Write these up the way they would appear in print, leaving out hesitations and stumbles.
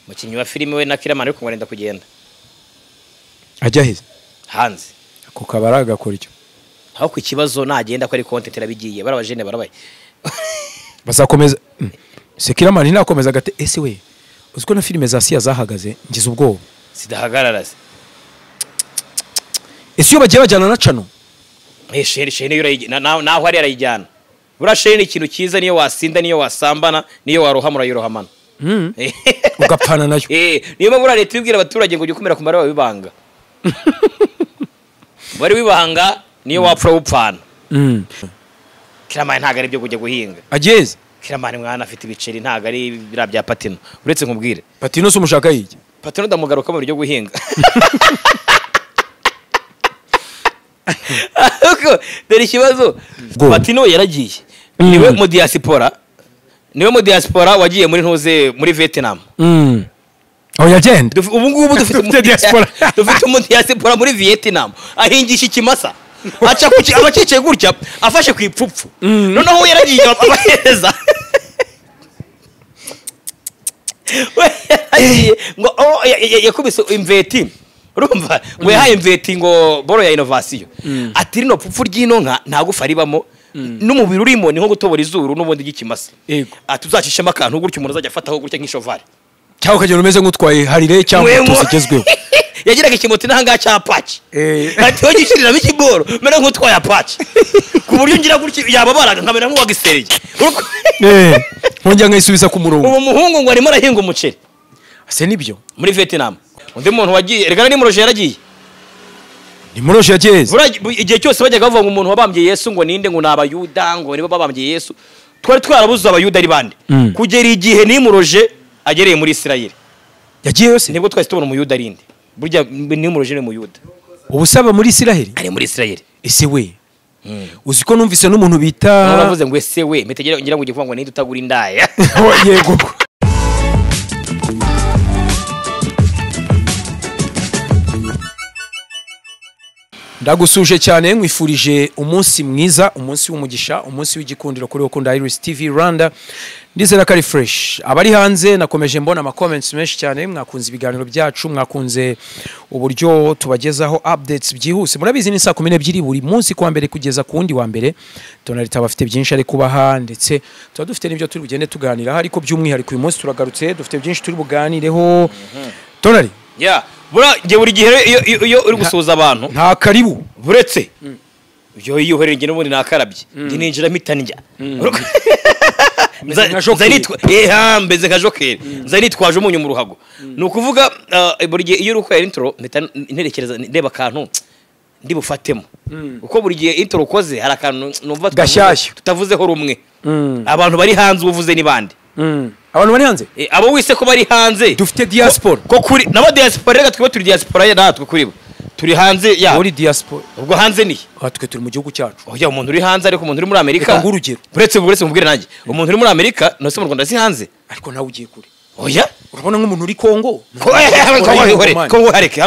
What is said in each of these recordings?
mukinnyi wa filime we na Killaman ariko ngorenda kugenda ajya heza hanze ako kabaraga kuryo aho ku kibazo nagenda ko ari content rabigiye barabajene barabaye bazakomeza se Killaman ntakomeza gate ese we uziko na filime za Sia zahagaze ngize ubwoba sidahagarara ese yo bagiye bajyana na cano shene yura naho ari arayijyana bura shene ikintu cyiza niyo wasinda niyo wasambana niyo warohamura yorohamana ugapfana nayo niyo mabura leta ibwira abaturage ngo ukomera ku maraba bibanga bari bibanga niyo wapfa upfana Killaman ntago ari byo kujya guhinga ageze Killaman mwana afite ibiceri ntago ari bira bya Patyno uretse nkubwire Patyno so mushaka yiki Patyno ndamugaruka mu ryo guhinga dore ikibazo Patyno yaragiye niwe mu diaspora wagiye muri ntuze muri Vietnam aho yagenda ubu ngubu dufite diaspora dufite mu diaspora muri Vietnam ahingisha ikimasa aca kuki abacice gutya afashe ku ipfupfu noneho yaragiye abahereza ngo yakubise imveti urumva ngo yahaye imveti ngo boro ya innovation ati rino pfupfu ryino nka ntagufa ribamo n'umubiri urimo ni nko gutobora izuru n'ubundi gikimasa atuzacishema akantu gutyo umuntu azajya afataho gutya nk'ishovari cyangwa kagero umeze nk'utwaye harire cyangwa tuzigezweho yagiraga ikimoti n'ahanga cya Apache ati wagishirira bikiboro mera nk'utwaye Apache ku buryo ngira gutyo yababaraga nkamera nk'uwagisereye nkongera nkayisubiza ku murongo uwo muhungu ngo arimo arahinga umuceri ase nibyo muri Vietnam undi muntu wagiye erega ni muroje yaragiye ni muroje yageze igihe cyose bajyaga bavuga umuntu wabambye Yesu ngo ninde ngo nabayuda ngo nibo babambye Yesu twari twarabuze abayuda ari bande kugera igihe ni muroje agereye muri Israel yagiye yose nibwo twese tubona umuyuda arinde burya ni muroje ni muyuda ubusaba muri Israel ari muri Israel ese we uziko numvise n'umuntu bita uravuze ngo ese we metegera ngira ngo ugiye kuvuga ngo ninde utagura indaya yego ndagusuje cyane nkwifurije umunsi mwiza umunsi w'umugisha umunsi w'igikundiro kuri Okunda Iris TV Rwanda ndizera kari fresh abari hanze nakomeje mbona ama comments menshi cyane mwakunze ibiganiro byacu mwakunze uburyo tubagezaho updates byihuse murabizi ni saa 12 buri munsi kwa mbere kugeza ku wundi wa mbere Tonalite abafite byinshi ari kubaha ndetse tuba dufite n'ibyo turi bugende tuganira ariko by'umwihariko uyu munsi turagarutse dufite byinshi turi buganireho Tonalite bura nge buri gihe iyo uri gusuhuza abantu nta karibu buretse byo yiyohereye nge n'ubundi nakarabye nge ninjira mitanja mbeze nka jokeri nza nitwaje umunyu mu ruhago ni ukuvuga buri gihe iyo uri gukora intro nterekereza ndeba akantu ndi bufatemo uko buri gihe intro ukoze hari akantu numva tutavuzeho rumwe abantu bari hanze uvuze ni bande abantu bari hanze abo wise ko bari hanze dufite diaspora ko kuri nabo diaspora rega twe turi diaspora ya natwe kuri bo turi hanze ya uri diaspora ubwo hanze ni twe turi mu gihugu cyacu oya umuntu uri hanze ariko umuntu uri muri Amerika ngurugero buretse mubwire nanjye umuntu uri muri Amerika no se mu Rwanda si hanze ariko nawe ugiye kure oya urabona nk'umuntu uri Kongo Kongo hareke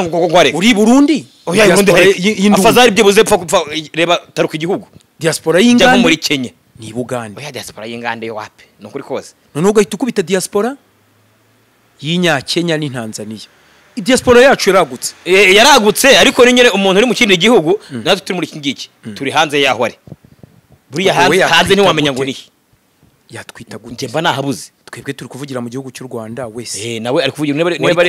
uri Burundi oya Burundi afazari bye buze pfa reba taruka igihugu diaspora y'ingande muri Kenya ni Buganda oya diaspora y'ingande wapi no kuri koze none ugahita ukubita diaspora y'inya Kenya ni Tanzania diaspora yacu yaragutse yaragutse ariko ni nyere umuntu uri mu kindi gihugu natwe turi muri kingiki turi hanze yaho ari buriya hanze ni wamenya ngo ni yatwita gute mba nahabuze twebwe turi kuvugira mu gihugu cy'u Rwanda wese nawe ari kuvugira niba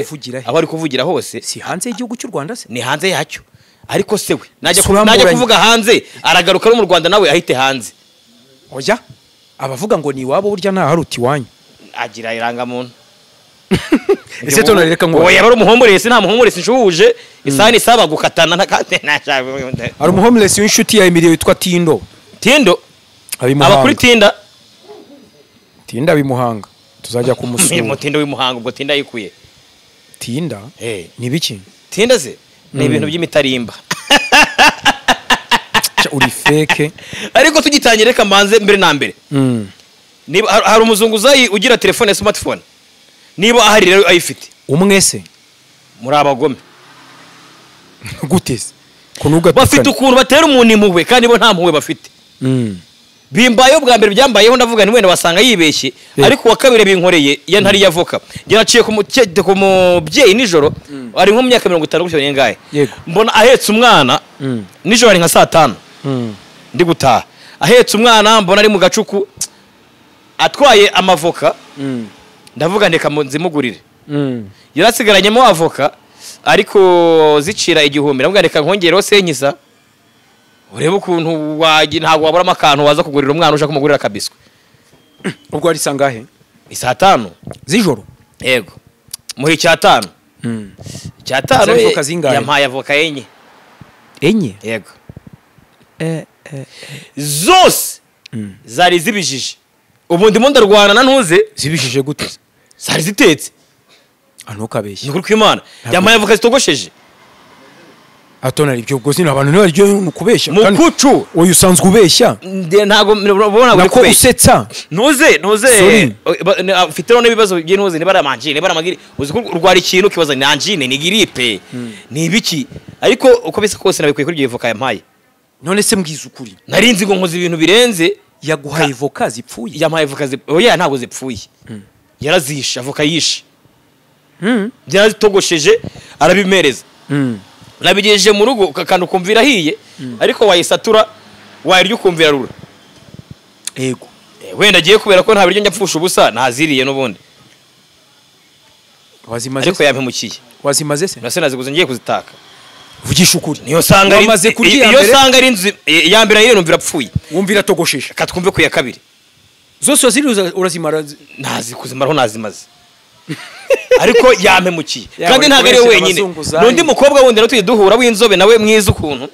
ari kuvugira hose si hanze y'igihugu cy'u Rwanda se ni hanze yacyo ariko se we najya kuvuga hanze aragaruka no mu Rwanda nawe ahite hanze oya abavuga ngo ni wabo burya nta haruti wanyu agira irangamuntu ese Tonalite ngo oya bari umuhomorese nta muhomorese nshuje isani saba gukatana ari umuhomorese w'inshuti ya Emile witwa Tindo aba kuri Tinda bimuhanga tuzajya kumusura mu Tindo w'imuhanga ubwo Tinda yikuye Tinda ni biki Tinda se ni ibintu by'imitarimba uri fake ariko tugitangire kamanze mbere na mbere niba hari umuzunguzayi ugira telefone smartphone niba ahari rero ayifite umwese muri abagome guteze kunuga bafite ukuntu batera umuntu impuhwe kandi bo nta mpuhwe bafite bimbayeho bwa mbere byambayeho ndavuga ni wenda wasanga yibeshye ariko wa kabiri binkoreye ya ntari yavoka ngira naciye ku mubyeyi nijoro ari nko mu myaka 50 gutyo nengaye mbona ahetse umwana nijoro ari nka saa 5 ndi gutaha ahetse umwana mbona ari mu gacuku atwaye amavoka ndavuga ndeka nzimugurire yarasigaranyemo avoka ariko zicira igihumbi ndavuga ndeka nkongereho senyiza urebe ukuntu waje ntago waburamo akantu waza kugurira umwana ushaka kumugurira kabiswe ubwo ari sangahe saa 5 z'ijoro yego muhi cya 5 cya 5 yampaye avoka enye yego zose zari zibijije ubu ndimo ndarwana na ntuze zibishije gute zari zitetse ntukabeshye ni kw'Imana yampaye avoka zitogosheje Tonalite ibyo ubwo zina abantu nibaryo kubeshya mukucu oyo usanzwe ubeshya ntago ubona buri kubeshya usetsa ntuze afite none ibibazo by'intuze nibara manjine nibara magiri uzi ko urwara ikintu kibaza ni anjine ni gripe ni ibiki ariko uko bisa kose nabikuye kuri iyo voka yampaye none se mbwiza ukuri narinzi ngo nkoze ibintu birenze yaguhaye voka zipfuye yampaye voka oya ntago zipfuye yarazisha voka yishe yarazitogosheje arabimereza nabigejeje mu rugo kandi ukumvira hiye ariko wayisatura wayirya ukumvira rura yego wenda agiye kubera ko nta biryo njapfusha ubusa ntaziriye n'ubundi wazimaze ariko yampemukiye wazimaze se nase naziguze ngiye kuzitaka vugisha ukuri niyo sanga wamaze kurya iyo sanga ari inzu ya mbere yiyo numvira apfuye wumvira togoshesha katwumve ku ya kabiri zose waziri urazimara nazikuzimaraho nazimaze ariko yampemukiye kandi ntago ari wenyine n'undi mukobwa wundi natuye duhura w'inzobe nawe mwiza ukuntu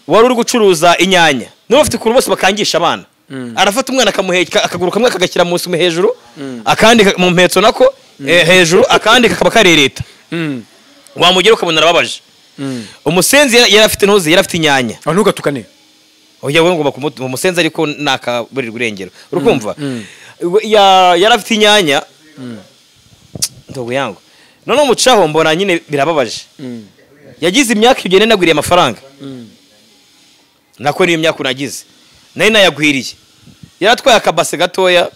wari uri gucuruza inyanya niba afite kuri bose bakangisha abana arafata umwana akamuheka akaguru kamwe akagashyira munsi hejuru akandi mu mpetso nako hejuru akandi kakaba karereta wamugera ukabona arababaje umusenzi yari afite ntuzi yari afite inyanya ntugatukane oya we ngomba umusenzi ariko nakaburirwa irengero urukumva yari afite inyanya ndogo yangu none umucaho mbona nyine birababaje yagize imyaka igene nagwiriye amafaranga nako niyo myaka unagize nari nayagwiriye yaratwaye akabase gatoya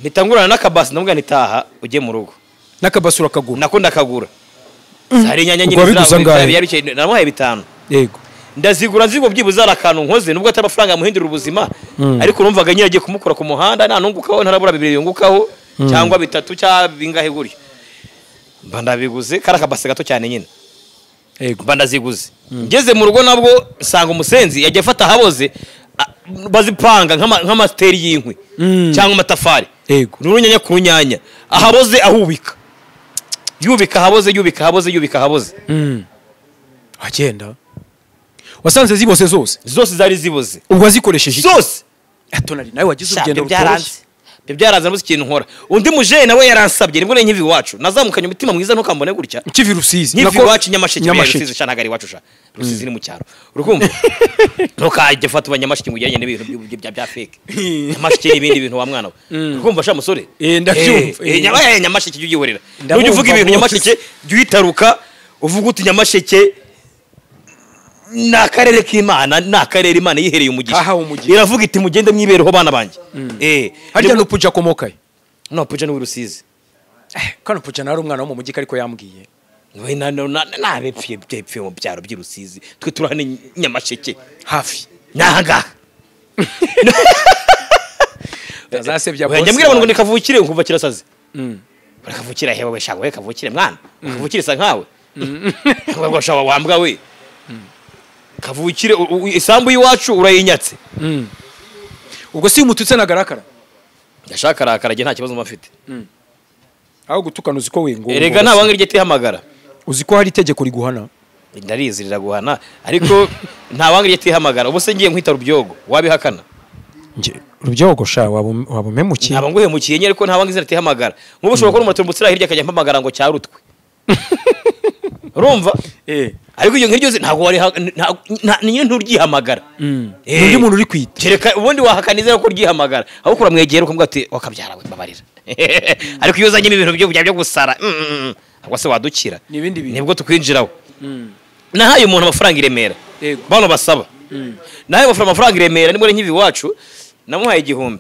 mpitangurana n'akabase ndamubwira nitaha ujye mu rugo n'akabase urakagura nako ndakagura hari inyanya nyine ziraho namuhaye 5 yego ndazigura nzigo byibuze ari akantu nkoze nubwo atari amafaranga yamuhindura ubuzima ariko numvaga nyine agiye kumukura ku muhanda nta nungukaho ntarabura 2 yungukaho cyangwa 3 cya bingahe guryo mba ndabiguze kara kabase gato cyane nyine yego mba ndaziguze ngeze mu rugo nabwo sanga umusenzi yagiye afata haboze bazipanga nk'amasteri y'inkwi cyangwa amatafari yego n'urunyanya ku runyanya ahaboze ahubika yubika haboze agenda wasanze zibose zose zari ziboze ubwo zikoresheje zose Tonalite nawe wagize urugendo rutoroshye byaranze n'uzi ikintu nkora undi muje nawe yaransabye nibwo nkivi wacu nazamukanye umutima mwiza ntukambone gutya ukivi Rusizi nkivi wacu nyamasheke Rusizi shanagari wacu sha Rusizi ni mu cyaro urukumva ntukajye fata abanyamasheke ngo ugende n'ibintu bya fake nyamasheke n'ibindi bintu wa mwana we urukumva sha musore ndabyumva nyamasheke jyu gihorera nujye uvuga ibintu nyamasheke jyu hitaruka uvuga uti nyamasheke nakarere k'Imana nakarere Imana yihereye umugisha iravuga iti mugende mwibereho bana banje harya no puja komokaye no puja ni Rusizi kano puja nari umwana wo mu mujyi ariko yambwiye we nabepfiye mu byaro by'Rusizi twe turahane nyamasheke hafi nanga azasebya boss nyamwira ngo nikavukire kuva kirasaze barakavukira hewe we shaka we kavukire mwana kavukire sa nkawe ngo shawa wambwa we kavukire isambu yiwacu urayinyatse ubwo si umututse nagarakara yashaka rakarage nta kibazo mafite aho gutukana uziko wengo erega nta wangi rye tihamagara uziko hari itegeko riguhana ndarizirira guhana ariko nta wangi rye tihamagara ubuse ngiye nkwita rubyogo wabihakana nje rubyogo sha wabumemukiye naba nguhemukiye nyere ko nta wangi zira tihamagara nk'ubu ushobora ko umutura mutsira hirya akajya mpamagara ngo cyarutwe urumva ariko iyo nkiryo ntago wari niyo nturyihamagara undi muntu uri kwita kereka ubundi wahakaniza ko ryihamagara aho kuramwegera ukamubwira ati wakabyara we babarira ariko iyo uzanye ibintu byo gusara ahubwo se wadukira nibindi bintu nibwo tukwinjiraho nahaye umuntu amafaranga iremera bano basaba nawe amafaranga iremera nibwo nkivi wacu namuhaye 1000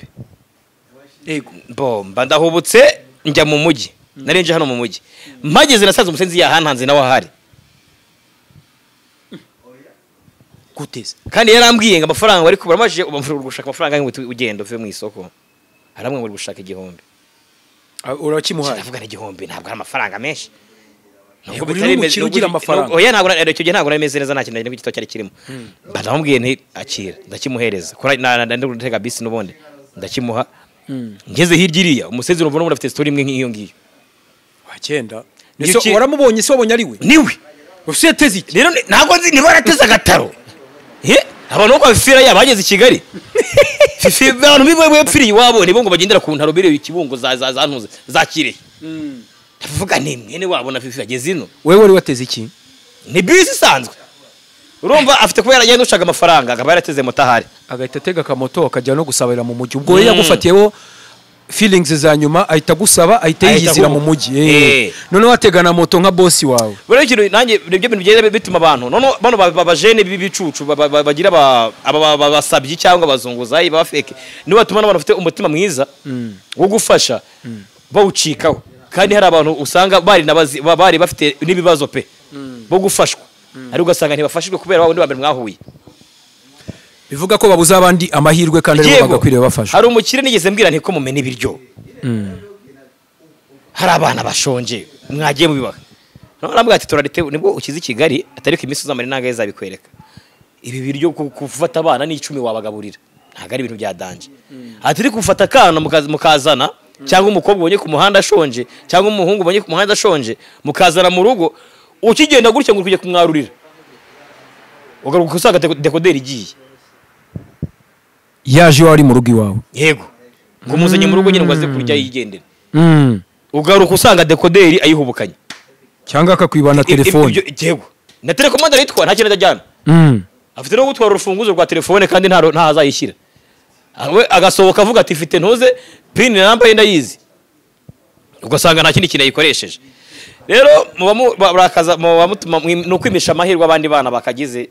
yego mba ndahubutse njya mu mujyi narinje hano mu mujyi mpageze nasaze umusenzi yahantanze nawe ahari guteze kandi yarambwiye ngo amafaranga bari kubara maje ubamfura gushaka amafaranga ngo ugenda uve mu isoko aramwe muri gushaka 1000 urakimuhaye avuga ni 1000 ntabwo ari amafaranga menshi ntabwo bitari meze ugira amafaranga oya ntabwo icyo gihe ntabwo nameze neza nta kintu n'igito gito cyari kirimo ndamubwiye nti akira ndakimuhereza kora ndagutega bisi n'ubundi ndakimuha ngeze hirya iriya umusenzi urumva n'umuntu afite story imwe nk'iyo ngiyo wagenda niso waramubonye se wabonye ari we niwe usiyeteze iki rero ntabwo nzi niba arateze agataro abantu bo kwafira yabageze i Kigali fifi abantu bibwe pfiri wabo nibo ngo bagendera ku ntaro bire ikibungo za ntuze zakire ndavuga ni mwene wabo na fifi ageze ino wewe wari wateze iki ni bisi isanzwe urumva afite kubera yagenda ushaka amafaranga akaba yarateze motahari agahita atega akamoto akajya no gusabira mu mujyi ubwo yagufatiyeho feelings za nyuma ahita gusaba ahita yihizira mu mujyi none wategana moto nka boss wawe bero ikintu nanjye ibyo bintu bigenda bituma abantu none bano babajene bibicucu bagira abasabyi cyangwa abazunguzayi ba fake niba batuma n'abantu bafite umutima mwiza wo gufasha bawucikaho kandi hari abantu usanga bari bafite n'ibibazo pe bo gufashwa ari ugasanga ntibafashijwe kubera wabo ndibambere mwahuye bivuga ko babuza abandi amahirwe kandi ari bagakwiriye bafasha hari umukire nigeze mbwira nti ko mumena ibiryo hari abana bashonje mwagiye mubibaha nambwira ati Tonalite nibwo ukize i Kigali atari ko imisi uzamara nanga yazabikwereka ibi biryo kufata abana n'icumi wabagaburira ntago ari ibintu byadanje atari kufata kana mukazana cyangwa umukobwa ubonye ku muhanda ashonje cyangwa umuhungu ubonye ku muhanda ashonje mukazana mu rugo ukigenda gutya ngo kujye kumwarurira ugaruka usanga dekoderi igiye yaje wari mu rugo iwawe yego ngo muzanye mu rugo nyine ngo aze kurya yigendera ugaruka usanga dekoderi ayihubukanye cyangwa akakwibana telefone yego na telekomanda yitwa nta kintu ajyana afite no gutwara urufunguzo rwa telefone kandi nta azayishyira we agasohoka avuga ati mfite ntuze pin number ndayizi ugasanga nta kindi kintu ayikoresheje rero barakaza mutuma no kwimisha amahirwe abandi bana bakagize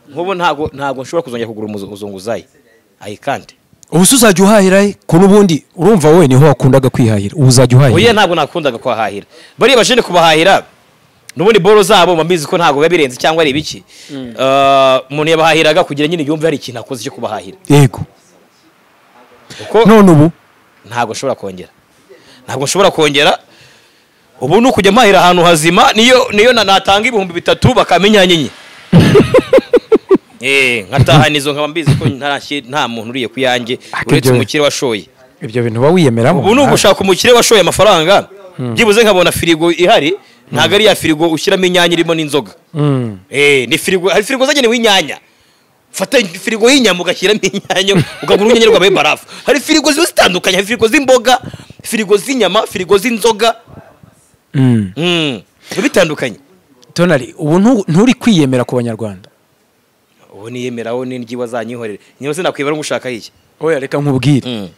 nkubo ntago nshobora kuzongera kugura umuzunguzayi ayikante ubusuzajya uhahira ko nubundi urumva wowe niho wakundaga kwihahira ubuzajya uhahira oya ntago nakundaga kwahahira bari bashene kubahahira nubundi boro zabo mamizi ko ntago birenze cyangwa ari ibiki umuntu yabahahiraga kugira nyine yumve hari ikintu akoze cyo kubahahira yego none ubu ntago nshobora kongera ubu ni ukujya mahira ahantu hazima niyo natanga 3,000 bakamenya nyenye nkatahanizo nkaba mbizi ko nta muntu uriye kuyange uretse umukire washoye ibyo bintu bawiyemera ubu ni ugushaka umukire washoye amafaranga byibuze nkabona firigo ihari ntago ari ya firigo ushyiramo inyanya irimo n'inzoga ni firigo hari firigo zagenewe inyanya fata firigo y'inyama ugashyiramo inyanya ukagura urunyanya rwabaye barafu hari firigo ziba zitandukanye hari firigo z'imboga firigo z'inyama firigo z'inzoga bitandukanye Tonali ubu nturi kwiyemera ku Banyarwanda ubu niyemeraho n'ingi wazanyihorere niyo se nakwibara ngushaka iki oya reka nkubwire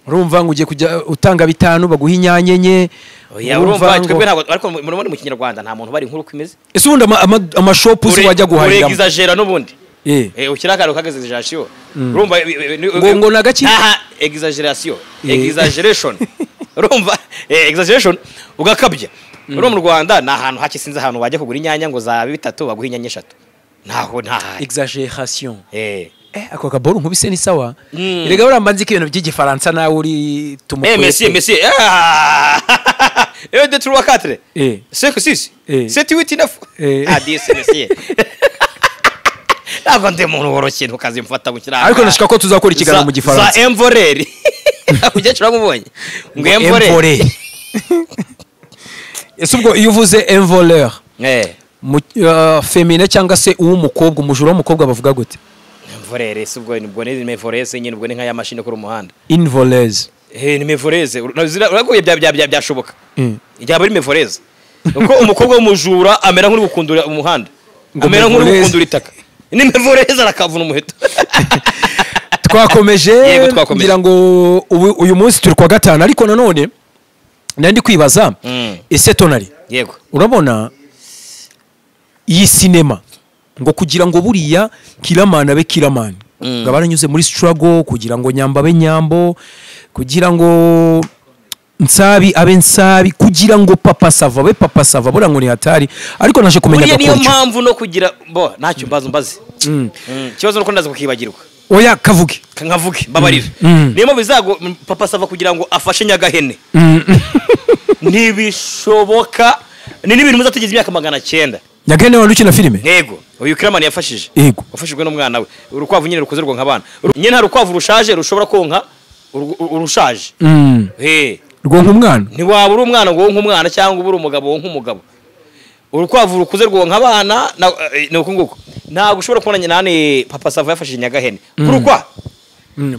urumva ngo ugiye kujya utanga 5 baguha inyanya enye oya urumva twebwe ntabwo ariko muri mu Kinyarwanda nta muntu bari nkuru kwimeze ese ubundi amashopu se wajya guharira exagera n'ubundi ukira karo kageze exaggeration urumva ngo nagaki exaggeration urumva exaggeration ugakabya uri mu Rwanda na ahantu hakisinze ahantu wajya kugura inyanya ngo za 3 baguha inyanya 3 ntaho exaggeration ako kaboro nkubise ni sawa erega urambanze ibintu by'igifaransa nawe uri tumukwete monsieur de 3 4 5 6 7 8 9 10 monsieur ntabwo ndi muntu woroshye ntukazimfata gukira ariko nashaka ko tuzakora ikiganiro mu gifaransa za envoreri ujya curamubonye ngo envoreri ese ubwo iyo uvuze envoleur féminin cyangwa se uw'umukobwa umujura w'umukobwa bavuga gute envoleur se ubwo nibwo ni meforese nyine ubwo ni nka ya mashine kuri umuhanda involeuse ni meforese uraguye byashoboka ibyaba ari meforese uko umukobwa w'umujura amera nk'uri gukundura umuhanda amera nk'uri gukundura itaka ni meforese arakavuna umuheto twakomeje kugira ngo uyu munsi turi kwa gatanu ariko nanone nandi kwibaza ese Tonali yego urabona iyi cinema ngo kugira ngo buriya Killaman abe Killaman ngo baranyuze muri struggle kugira ngo Nyamba abe Nyambo, kugira ngo Nsabi abe Nsabi, kugira ngo Papa Sava abe Papa Sava, buriya ngo ni hatari. Ariko naje kumenya gakora niyo mpamvu no kugira ntacyo mbaze ikibazo nuko ndaza kukibagirwa. Oya kavuge nkavuge mbabarira niyo bizago Papa Sava kugira ngo afashe Nyagahene ntibishoboka. Ni n'ibintu muzategeza imyaka 900. Nyagahene wari ukina filime? Yego, uyu Killaman yafashije. Yego, wafashijwe n'umwana we. Urukwavu nyine rukoze rwo nk'abana. Nyine nta rukwavu rushaje rushobora konka urushaje. Rwonka umwana? Ntiwaba uri umwana ngo wonka umwana cyangwa uri umugabo wonka umugabo. Urukwavu rukuze rwo nk'abana ni uko nguko. Ntabwo ushobora kubona nane Papa Sava yafashije Nyagahene. Pourquoi?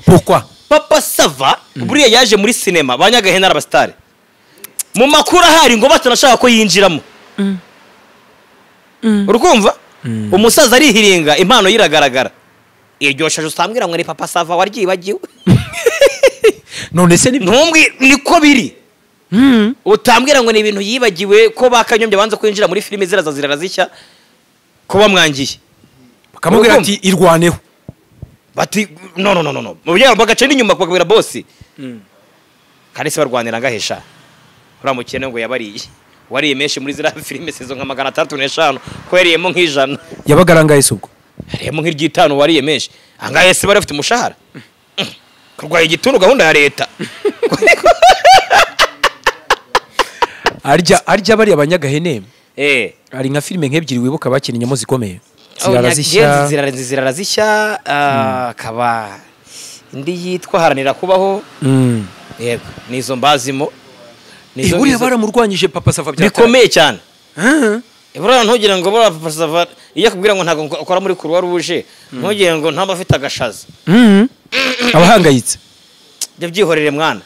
Pourquoi? Papa Sava buriya yaje muri cinema ba Nyagahene arabastare. Mu makuru ahari ngo batanashaka ko yinjiramo. Urukumva? Umusaza arihiringa impano yiragaragara. Iryo shaje usambwira ngo ni Papa Sava waryibagiwe. None se niko biri. Utambwira ngo ni ibintu yibagiwe ko bakanyombye banza kwinjira muri filime zirazishya ko bamwangiye. Bakamubwira ati irwaneho. Bati no. Mu byaro bagace n'inyuma bakabwira boss. Karese barwanira ngahesha. Uramukene ngo yabariye. Wariye menshi muri zira filime sezo nka 305 ko yariyemo nk'ijana. Yabagarangaye subwo. Yariyemo nk'iryi5 wariye menshi. Angaye se barafite umushahara. Kurwaye igituntu gahunda ya leta. Arya bari Abanyagahene. Ari nka filime nk'ebyiri wibuka bakinyemo zikomeye. Zirarazishya akaba indi yitwa haranira kubaho. Yego, nizo mbazimo. Buriya baramurwanyije Papa Sava bikomeye cyane. Buriya ntugira ngo buriya Papa Sava iyo akubwira ngo ntago ukora muri Croix Rouge, ntugira ngo ntaba afite agashaza. Abahangayitse. Byo byihorere mwana.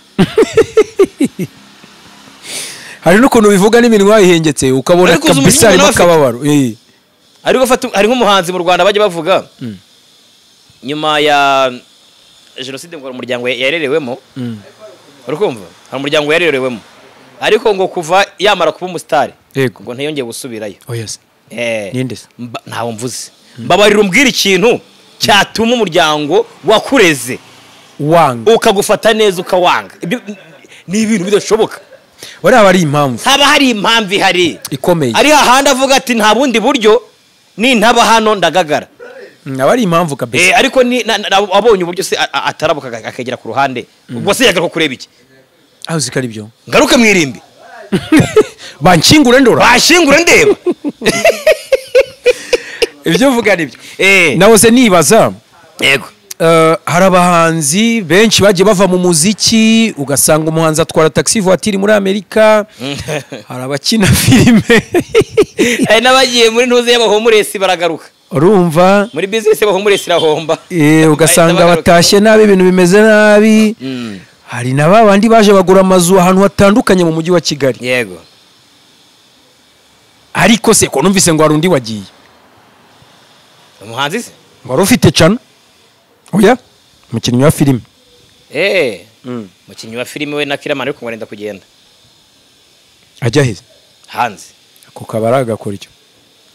Hari n'ukuntu bivuga n'iminwa yihengetse ukabona kabisa ari makababaro. Ariko ari nk'umuhanzi mu Rwanda baje bavuga nyuma ya jenoside ngo umuryango yarerewemo. Urukumva? Hari umuryango yarerewemo. Ariko ngo kuva yamara kuba umustar ngo ntiyongeye gusubirayo. Yes. Ninde? Ntawo mvuze. Mbabarira umbwira ikintu cyatuma umuryango wakureze wanga ukagufata neza ukawanga. Ni ibintu bidashoboka. Bariya bari impamvu. Haba hari impamvu ihari ikomeye. Ari hahandi avuga ati nta bundi buryo ni ntaba hano ndagagara. Abari impamvu kabisa. Ariko ni abonye uburyo se atarabuka akagera ku ruhande. Ubwo se yagaruka kureba iki? Aho zikari byo. Ngaruke mwirimbi. Bankingure ndora. Bashingure ndeba. Ibyo uvuga nibyo. Nawe se nibaza. Yego. Hari abahanzi benshi bagiye bava mu muziki ugasanga umuhanzi atwara taxi voiture muri Amerika. Hari abakina filime. Hari n'abagiye muri ntuze y'abahomuresi baragaruka. Urumva? Muri business y'abahomuresi irahomba. Ugasanga batashye nabi ibintu bimeze nabi. Hari nabandi baje bagura amazu ahantu hatandukanye mu mujyi wa Kigali. Yego. Ariko se ko numvise ngo harundi wagiye. Umuhanzi se? Wari ufite cana? Oya, mukinnyi wa filime. Mukinnyi wa filime we na Killaman ariko ngorenda kugenda. Ajya heze? Hanze. Ako kabaraga gakora icyo.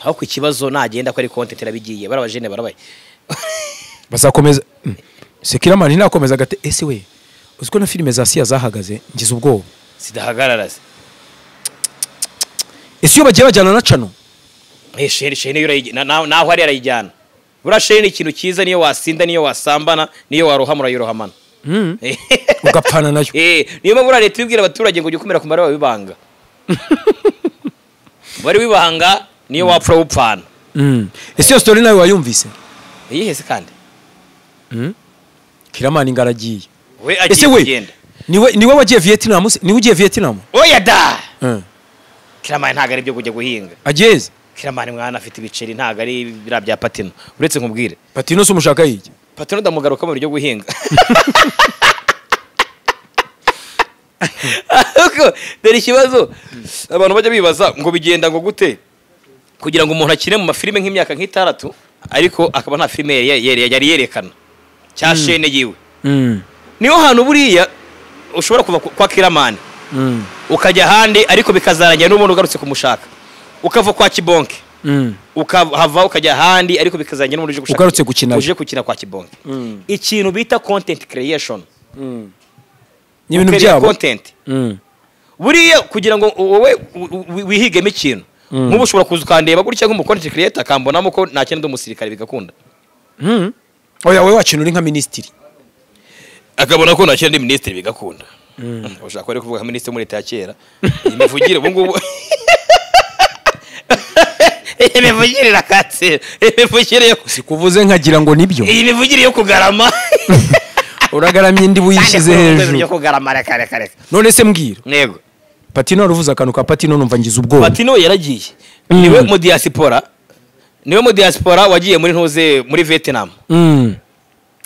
Aho ku kibazo nagenda ko ari content irabigiye barabajene barabaye. Bazakomeza. Se Killaman ntakomeza gate ese we. Uziko na filime za siya zahagaze ngize ubwoba. Sidahagarara se. Ese yo bagiye bajyana na cano? Shene yura naho ari arayijyana. Burashene ikintu cyiza niyo wasinda niyo wasambana niyo warohamura yorohamana. Ugapfana nayo. Niyo mpamvu leta ibwira abaturage ngo ugikomera ku maraba bibanga. Bari bibanga niyo wapfa upfana. Ese yo story nayo wayumvise? Yihese kandi. Killaman ngaragiye. Ese we niwe wagiye Vietnam? Niwe ugiye Vietnam? Oya da. Killaman ntago ari byo kujya guhinga. Ageze. Killaman mwana afite ibiceri ntago ari bira bya Patyno. Uretse nkubwire. Patyno so mushaka yiki? Patyno ndamugaruka mu ryo guhinga. Uko deri kibazo abantu bajya bibaza ngo bigenda ngo gute kugira ngo umuntu akine mu mafilime nk'imyaka nk'itandatu ariko akaba nta filime yari yerekana cya shene yiwe. Niyo hantu buriya ushobora kuva kwa Killaman ukajya hande ariko bikazarangira n'umuntu ugarutse kumushaka ukava kwa Kibonke ukahava ukajya ahandi ariko bikazanye n'uburyo gushaka ugarutse gukina uje gukina kwa kibonge ikintu bita content creation ni ibintu byabo content buriya kugira ngo wowe wihigemo ikintu nk'ubu ushobora kuza ukandeba gutya nk'umu content creator akambonamo ko nta kintu umusirikare bigakunda oya wowe wakintu uri nka ministry akabona ko nta kintu ministry bigakunda ushaka rero kuvuga ministry muri leta ya kera imivugire ubu ngubu imivugire rakatsera imivugire yo sikuvuze nkagira ngo nibyo imivugire yo kugarama uragaramye ndi buyishize hejuru yo kugarama reka none se mbwira nego Patyno waruvuze akantu ka Patyno numva ngize ubwoba Patyno yaragiye niwe mu diaspora wagiye muri ntuze muri Vietnam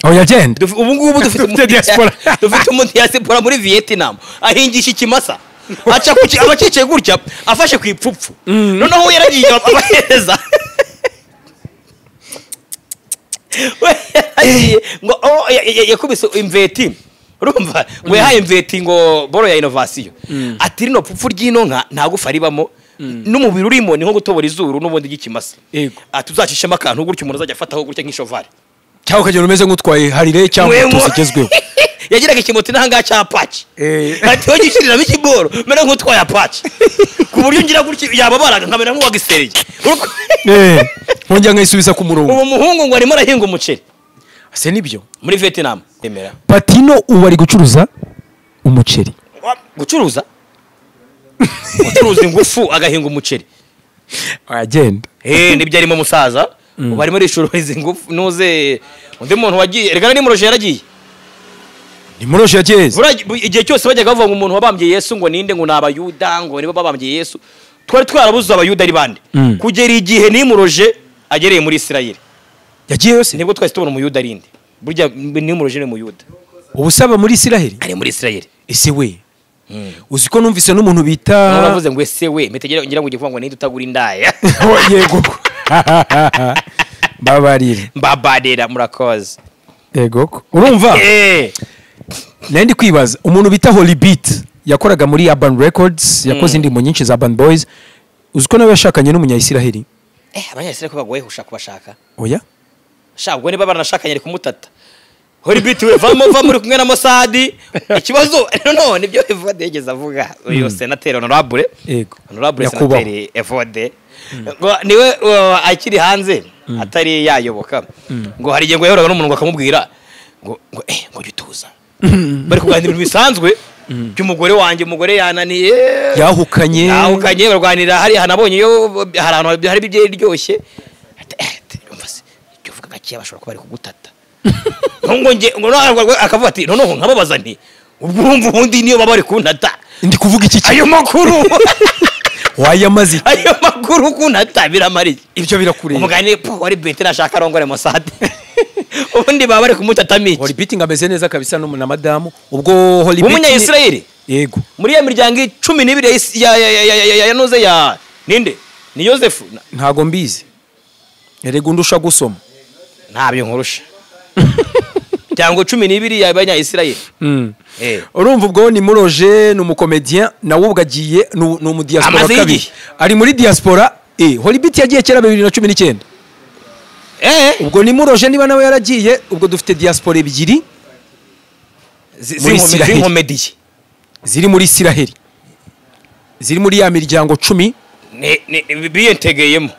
aho yagenda ubu ngubu dufite diaspora dufite mu diaspora muri Vietnam ahingisha ikimasa aca kuki abacice gutya afashe ku ipfupfu noneho yaragiye abahereza ngo yakubise imveti urumva ngo yahaye imveti ngo boro ya innovation ati rino pfupfu ry'ino nka ntagufa ribamo n'umubiri urimo ni nko gutobora izuru n'ubundi gikimasa atuzacishemo akantu gutya umuntu azajya afataho gutya nk'ishovari cyangwa ukagenda umeze nk'utwaye harire cyangwa tuzigezweho yagiraga ikimoti n'ahangaha cya Apache ati wowe gishiriramo ikiboro mera nk'utwaye Apache ku buryo ngira gutya yababaraga nkamera nk'uwagisereye nkongera nkayisubiza ku murongo uwo muhungu ngo arimo arahinga umuceri ase nibyo muri Vietnam emera Patyno ubu ari gucuruza umuceri gucuruza ingufu agahinga umuceri agenda nibyo arimo musaza ubu arimo rishururiza ingufu nuze undi muntu wagiye rega ni Muroje yaragiye ni Muroje yageze igihe cyose bajyaga bavuga ngo umuntu wabambye Yesu ngo ninde ngo nabayuda ngo nibo babambye Yesu twari twarabuze abayuda ari bande kugera igihe ni Muroje agereye muri Israel yagiye yose nibwo twese tubona umuyuda arinde burya ni Muroje ni muyuda ubusaba muri Israel ari muri Israel ese we uzi ko numvise n'umuntu bita uravuze ngo ese we metegera ngira ngo ugiye kuvuga ngo ninde utagura indaya yego mbabarira murakoze yego urumva nandi kwibaza umuntu bita Holy Beat yakoraga muri Urban Records yakoze indirimbo nyinshi za Urban Boys uzi ko nawe yashakanye n'umunya-Israel abanya-Israel ko bagoye ushaka bashaka oya shabwo niba baranashakanye ari kumutata Holy Beat we va muri kumwe na Mossad ikibazo no nibyo Evode yegeza avuga uyu senateri honorable senateri Evode ngo niwe akiri hanze atari yayoboka ngo hari igihe ngo yahoraga n'umuntu akamubwira ngo gituza bari kuganira bisanzwe by'umugore wanjye umugore yananiye yahukanye barwanira hari hanabonye yo hari ahantu hari bibye iryoshye icyo uvuga gake bashobora kuba bari kugutata ngo akavuga ati noneho nkababaza nti ubwo urumva ubundi niyo baba bari kuntata ndi kuvuga iki ayo makuru wayamaze ayo makuru kuntata biramariye ibyo birakureba umugani wari Betera ashaka arongore Mossad ubundi baba bari kumutatamiye Holy Beat ngameze neza kabisa na madamu ubwo Holy Beat umunya-Israel yego muri ya miryango 12 ya noze ya ninde ni Joseph ntago mbizi erega undusha gusoma ntabyo nkurusha cyangwa 12 y'abanya-Israel urumva ubwo ni Muroje ni umukomedian nawe ubwagiye ni umudiaspora kabiri ari muri diaspora Holy Beat yagiye kera 2019 ubwo ni Muroje niba nawe yaragiye ubwo dufite diaspora ebyiri z'inkomediye ziri muri Israel ziri muri ya miryango 10 biyentegeyemo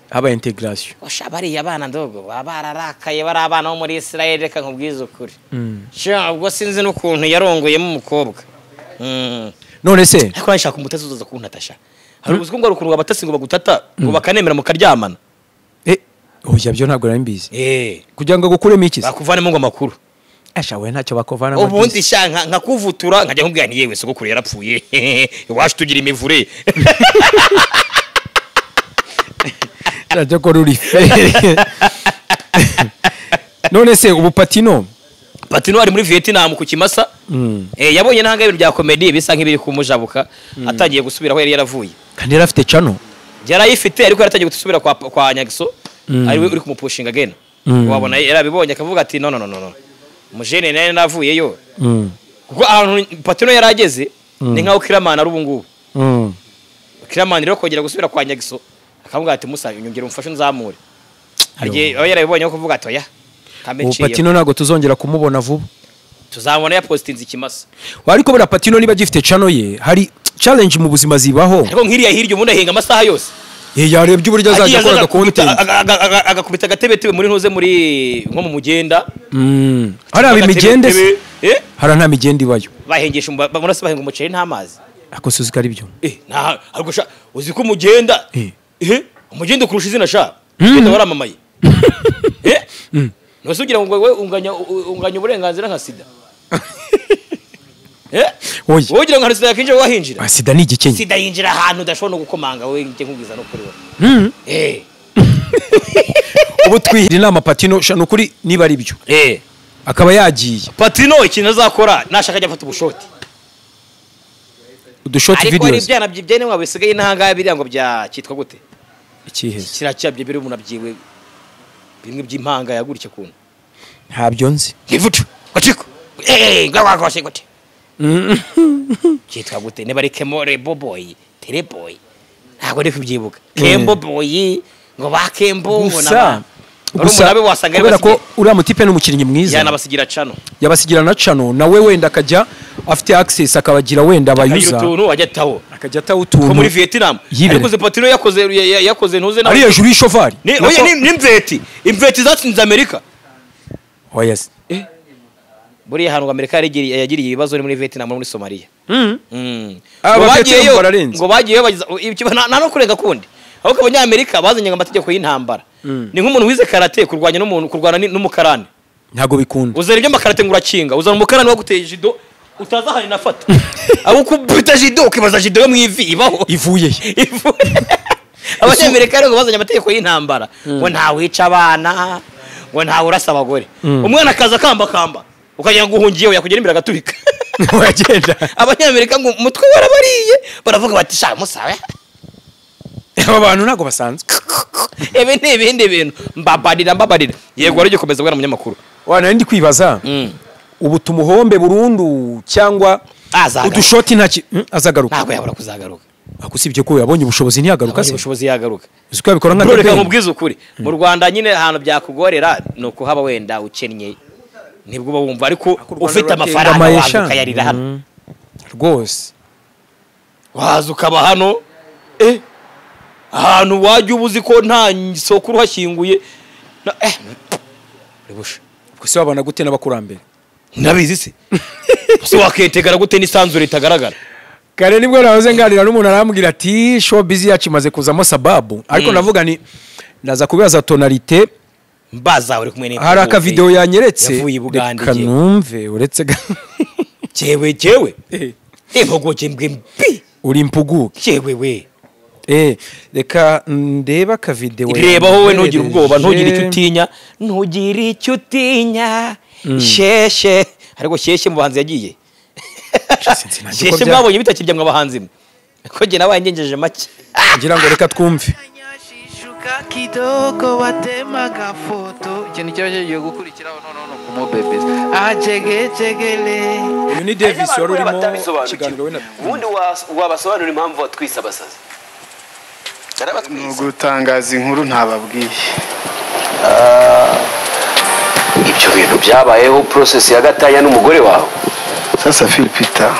haba integration bariya abana ndogo bararakaye bari abana bo muri Israel reka nkubwize ukuri ubwo sinzi n'ukuntu yarongoyemo umukobwa none se ariko nshaka umutasi uzaza kuntatasha hari uziko ngo ukuntu abatasi ngo bagutata ngo bakanemera mukaryamana oya byo ntabwo nari mbizi kugira ngo gukuremo iki bakuvanemo ngo makuru we ntacyo bakovana ubundi shanka nkakuvutura nkajya nkubwira nti yewe sogokuru yarapfuye iwacu tugira imivure rajya ko ruri fere none se ubu Patyno ari muri Vietnam ku kimasa yabonye nanga ibintu bya comedy bisa nk'ibiri kumujabuka atangiye gusubira aho yari yaravuye kandi yari afite channel yarayifite ariko yaratangiye gusubira kwa Nyagiso ari we uri kumupushinga again wabona yarabibonye akavuga ati no umujene nene navuyeyo kuko ahantu Patyno yarageze ni nkaho Killaman ari ubu ngubu Killaman rero kongera gusubira kwa Nyagiso akavuga ati musa nyongera umfashe nzamure hagiye aba yarabibonye ko kuvuga ati oya kamenciye Patyno ntago tuzongera kumubona vuba tuzabona ya postinze ikimasa ariko bura Patyno niba gifite channel ye hari challenge mu buzima zibaho ariko nkiriya hirya umuntu ahinga amasaha yose yarebye uburyo azaje akora content agakubita agatebe muri ntuze muri nko mu mugenda hari abimigende hari nta migende ibayo bahengesha bamurase bahenga umuceri nta mazi ako suzi kari byo nta ariko sha uzi ko umugenda umugenda kurusha izina sha ugenda waramamaye nasugira ngo wewe unganya uburenganzira nka sida wogira ngo sida yakinje wahinjira sida ni igikenye sida yinjira ahantu udashobora no gukomanga we nje nkubwiza no kuri we ubu twihira inama Patyno sha nukuri niba ari byo akaba yagiye Patyno ikintu azakora nashaka ajya afata ubushoti udushoti videos ariko ibyana byene mwabisigaye ntanga biriya ngo bya cyitwa gute ikiheze kiracyabye biri umuntu abyiwe bimwe by'impanga yagurike kuntu ntabyo nzi ngivutu gaciko ngawagoshe gute cyitwa gute ne bari kemore boboy teleboy ntago ndi kubyibuka kembo boy ngo bakembo ngo naba gusa wasanga kubera ko uriya mutipe n'umukinnyi mwiza yanabasigira cano yabasigira na cano nawe wenda akajya afite access akabagira wenda abayuza utuntu wajyataho akajya ataho utuntu muri Vietnam ariko ze Patyno yakoze ntuze ari hejuru y'ishofari ni imveti zatsinze Amerika yes buriya hano Amerika yagiriye ibibazo muri Vietnam muri Somalia ngo bagiyeyo nta no kurenga kundi ahubwo abanyamerika bazanye amategeko y'intambara ni nk'umuntu wize karate kurwanya n'umuntu kurwana n'umukarani ntago bikunda uzera ibyo makarate ngo urakinga uzana umukarani waguteye jido utaza hari nafata abo kubita jido ukibaza jido yo mwivi ibaho ivuye abanyamerika rero bazanye amategeko y'intambara ngo nta wica abana ngo nta urasa abagore umwana akaza kamba ukajya guhungiye yakugera imbere agaturika uragenda abanyamerika ngo umutwe warabariye baravuga bati sha musawe aba bantu ntago basanzwe ibindi bintu mbabarira yego ari gikomeza bwana munyamakuru wana ndi kwibaza ubu tumuhombe burundu cyangwa udushoti ntaki azagaruka ntago yabura kuzagaruka akusibye ko yabonye ubushobozi ntiyagaruka se ubushobozi yagaruka uziko yabikora nka reka mubwiza ukuri mu Rwanda nyine ahantu byakugorera nuko haba wenda ukennye nibwo bumva ariko ufite amafaranga wakayarira hano rwose waza ukaba hano ahantu wajya ubuzi ko nta soko ruhashyinguye rebusha gusa wabana gute n'abakurambere ndabizi se so waketegara gute n'isanzure itagaragara kare nibwo nahoze nganira n'umuntu arambwira ati show busy yacu imaze kuzamo sababu ariko navuga ni ndaza kubibaza Tonalite mbaza uri kumwe hari aka video yanyeretse yavuye i Bugande kanumve uretse jewe impogoje mbwimbi uri impuguke jewe we reka ndeba ka video reba wowe ntugire ubwoba ntugire icyo utinya sheshe ariko sheshe mu bahanzi yagiye sheshe mwabonye bitakirya mu bahanzi ko je nabaye ngenjeje make ngira ngo reka twumve kidogo watemaga foto ikintu cyaje gukurikiraho none kumubebeza ajegegele uyu ni Davis wari urimo kiganiro we na ubundi wabasobanura impamvu watwisa abasazi gutangaza inkuru ntababwiye ibyo bintu byabayeho process ya gatanya n'umugore wawe sasa Philipita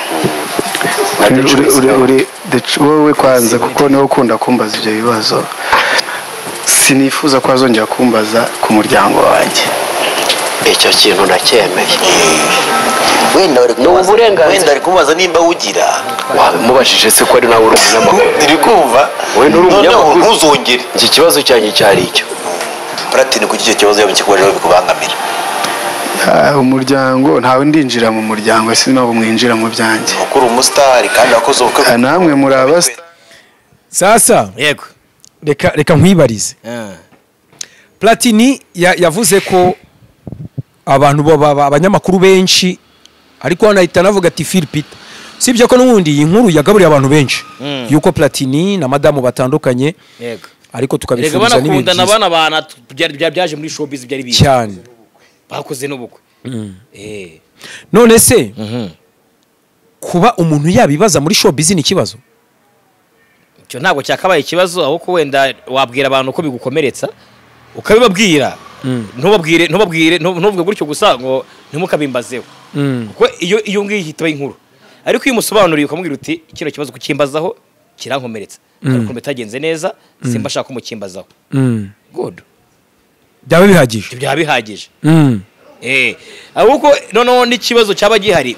wowe kwanza kuko niwe ukunda kumbaza ibyo bibazo sinifuza ko azongera kumbaza ku muryango wanjye icyo kintu nacyemeye wenda ari kumubaza nimba wugira wabimubajije se ko ari nawe uri umunyamakuru iri kumva wowe nturi umunyamakuru ntuzongere iki kibazo cyanjye cyari icyo Patyno kuki icyo kibazo yabikikubajeho bikubangamira umuryango ntawe ndinjira mu muryango sinabo mwinjira mu byanjye ukuri umustar kandi wakoze ubukwe namwe muri abasta sasa yego reka nkwibarize Patyno yavuze ko abantu abanyamakuru benshi ariko anahita navuga ati Philipita sibyo ko n'ubundi iyi nkuru yagaburiye abantu benshi yuko Patyno na madamu batandukanye yego ariko tukabifuza n'ibintu nabana bana byaje muri showbiz byari biye cyane bakoze n'ubukwe none se kuba umuntu yabibaza muri showbiz ni kibazo cyo ntabwo cyakabaye ikibazo aho ko wenda wabwira abantu ko bigukomeretsa ukabibabwira ntuvuge gutyo gusa ngo ntimukabimbazeho kuko iyo ngiyo ihita inkuru ariko iyo umusobanuriye ukamubwira uti kino kibazo kukimbazaho kirankomeretsa ariko bitagenze neza simba shaka kumukimbazaho good byaba bihagije ahubwo noneho n'ikibazo cyaba gihari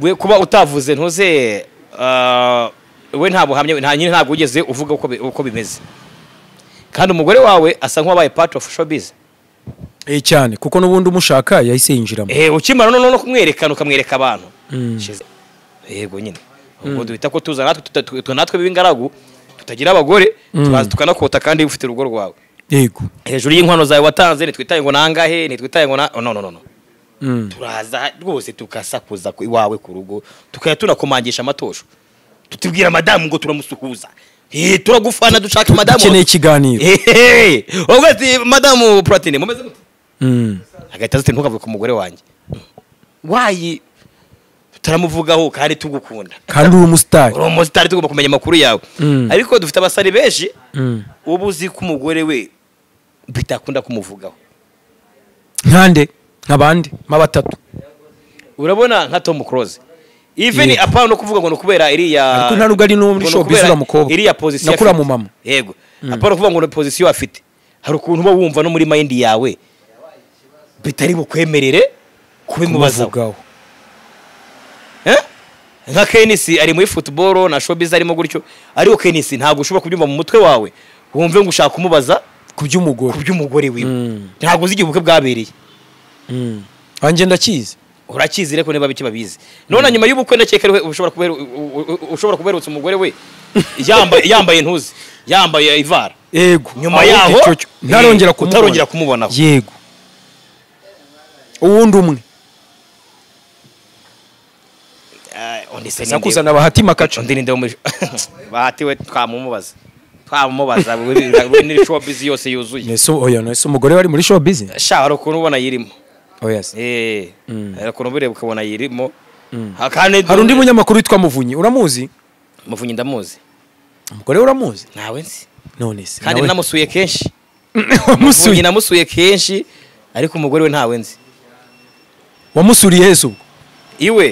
we kuba utavuze ntuze we nta buhamya ntabwo ugeze uvuga uko bimeze kandi umugore wawe asa nk'uwabaye part of showbiz cyane kuko n'ubundi umushaka yahise yinjiramo ukimara no kumwerekana ukamwereka abantu yego nyine ubwo duhita ko tuza natwe b'ingaragu tutagira abagore tukaza tukanakota kandi ufite urugo rwawe yego hejuru y'inkwano zawe watanze nitwitaye ngo nangahe nitwitaye ngo no turaza rwose tukasakuza iwawe ku rugo tukaya tunakomangisha amatosho tutubwira madamu ngo turamusuhuza turagufana dushaka madamu ukeneye ikiganiro ubwo ati madamu Patyno mumeze gute agahita azite ntukavuge ku mugore wanjye wayi turamuvugaho kandi tugukunda kandi uri umusitari tugomba kumenya amakuru yawe ariko dufite abasari benshi uba uzi ko umugore we bitakunda kumuvugaho nk'abandi batatu urabona nka Tom Close even apana no kuvuga ngo no kubera iriya ariko nta rugari no muri showbiz uramukobwa iriya position nakura mu mama yego apana kuvuga ngo no position afite hari ukuntu uba wumva no muri mind yawe bitari bukwemerere kubimubazaho nka Kenisi ari muri football na showbiz arimo gutyo ariko Kenisi ntabwo ushobora kubyumva mu mutwe wawe wumve ngo ushaka kumubaza ku by'umugore wiwe ntabwo uzi igihe ubukwe bwabereye wanjye ndakizi urakizi reko niba biki babizi none nyuma y'ubukwe ndakeka ushobora kuberutsa umugore we yambaye ntuzi yambaye ivara yego nyuma yaho ntarongera kumubona yego uwundi umwe sakuzana bahati makacu undi ninde bahati we twamumubaza ni showbiz yose yuzuye nese umugore wari muri showbiz shahara ukuntu ubona yirimo yes ukuntu bireba ukabona yirimo hari undi munyamakuru witwa Muvunyi uramuzi Muvunyi ndamuzi umugore uramuzi nawe nzi none se kandi namusuye kenshi Muvunyi namusuye kenshi ariko umugore we ntawe nzi wamusuriye hese ubwo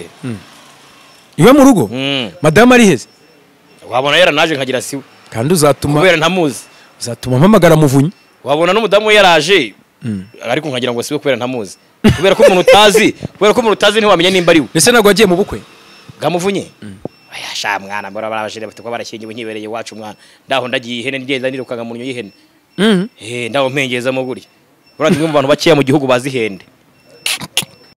iwe mu rugo madame ari heze wabona yaranaje nkagira siwe kandi uzatuma kubera ntamuzi uzatuma mpamagara Muvunyi wabona n'umudamu yaraje ariko nkagira ngo siwe kubera ntamuzi kubera ko umuntu utazi ntiwamenya nimba ari we ese nagwa agiye mu bukwe bwa Muvunyi sha mwana mbora barabashire bafite ko barashyingiwe nkibereye wacu mwana ndaho ndagiye ihene ngenda nirukanga mu nyuma y'ihene ndaho mpengezamo gurya urandi mu bantu bakiya mu gihugu bazi ihende